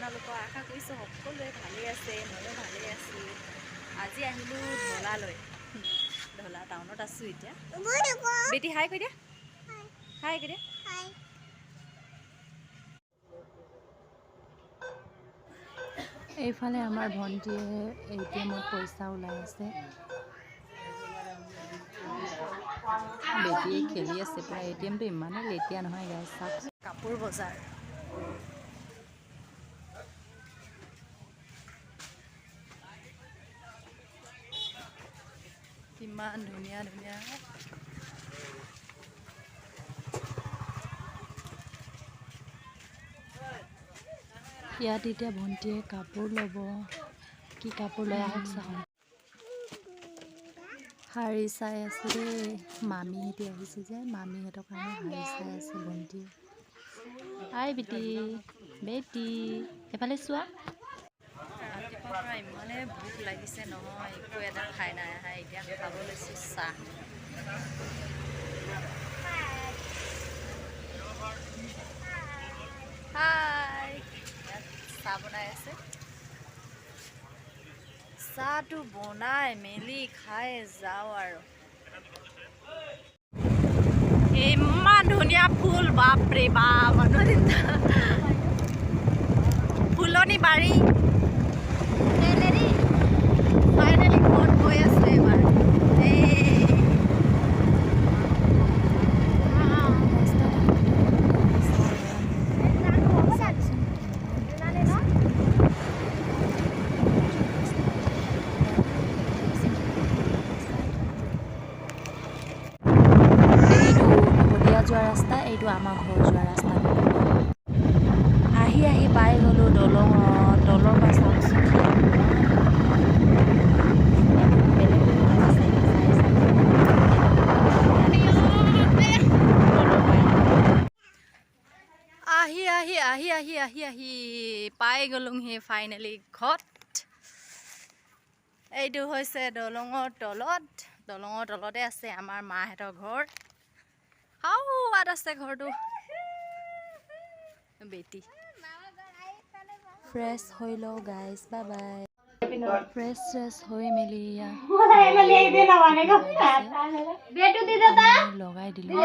আপোনালোকক আশা কৰিছোঁ সকলোৱে ভালেই আছে, ময়ো ভালেই আছোঁ। আজি আহিলোঁ ঢলালৈ। ঢলা টাউনত আছোঁ এতিয়া। বেটি হাই কৈ দিয়া, হাই কৈ দিয়া। এইফালে আমাৰ ভণ্টিয়ে ATMত পইচা ওলাই আছে। বেটিয়ে খেলি আছে পুৰা। ATMটো ইমানেই লেতিয়া নহয় গাইছ। কাপোৰ বজাৰ। কিমান ধুনীয়া ধুনীয়া ইয়াত এতিয়া ভণ্টিয়ে কাপোৰ ল'ব। কি কাপোৰ লৈ আহক চাওঁ। শাৰী চাই আছে দেই। মামীহঁতে আহিছে যে, মামীহঁতৰ কাৰণে শাৰী চাই আছে ভণ্টিয়ে। আই বেটি, বেটি এফালে চোৱা। ৰাতিপুৱাৰ পৰা ইমানে ভোক লাগিছে নহয়, একো এটা খাই নাই আহা। এতিয়া খাব লৈছোঁ চাহ। হাই, ইয়াত চাহ বনাই আছে। চাহটো বনাই মেলি খাই যাওঁ আৰু। ইমান ধুনীয়া ফুল, বাপৰে বাপ। ফুলনি বাৰী ফাইনেলি ঘৰত গৈ আছো এবাৰ। যোৱা ৰাস্তা, এইটো আমাৰ ঘৰ যোৱা ৰাস্তা। আহি আহি পাই গ'লো দলঙত। দলৰ পৰা চাওকচোন। আহি আহি আহি আহি আহি আহি পাই গ'লোহি ফাইনেলি ঘৰত। এইটো হৈছে দলঙৰ তলত। দলঙৰ তলতে আছে আমাৰ মাহঁতৰ ঘৰ। হাওয়াত আছে ঘৰটো। বেটি ফ্ৰেছ হৈ লওঁ গাইজ, বাই বাই। ফ্ৰেছ হৈ মেলি লগাই দিলোঁ।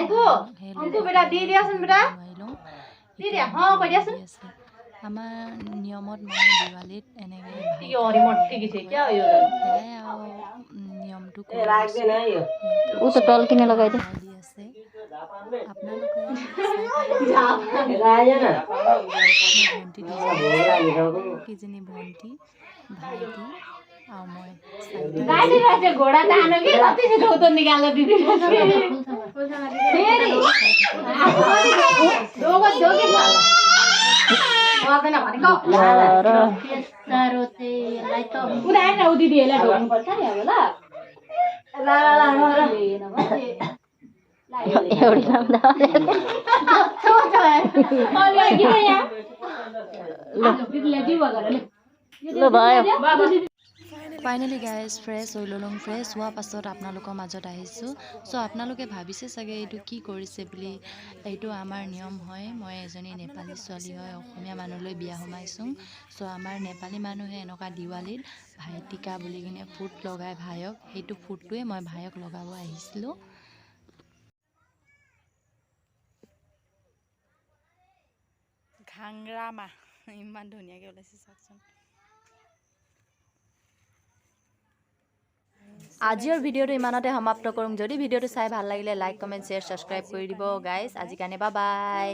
আমাৰ নিয়মত মানে দিৱালীত এনেকৈ নিয়মটো দি আছে। আপোনালোকে কিজনী ভণ্টি, ভাইটি আৰু মই ফাইনেলি গাইজ ফ্ৰেছ হৈ ল'লোঁ। ফ্ৰেছ হোৱাৰ পাছত আপোনালোকৰ মাজত আহিছোঁ। চ' আপোনালোকে ভাবিছে চাগে এইটো কি কৰিছে বুলি। এইটো আমাৰ নিয়ম হয়। মই এজনী নেপালী ছোৱালী হয়, অসমীয়া মানুহলৈ বিয়া সোমাইছোঁ। চ' আমাৰ নেপালী মানুহে এনেকুৱা দিৱালীত ভাইটিকা বুলি কিনে ফুট লগাই ভাইক। সেইটো ফুটটোৱে মই ভাইক লগাব আহিছিলোঁ। ঘাংৰা মাহ ইমান ধুনীয়াকৈ ওলাইছে চাওকচোন। আজিৰ ভিডিঅ'টো ইমানতে সমাপ্ত কৰোঁ। যদি ভিডিঅ'টো চাই ভাল লাগিলে লাইক, কমেণ্ট, শ্বেয়াৰ, ছাবস্ক্ৰাইব কৰি দিব গাইজ। আজিৰ কাৰণে বাই বাই।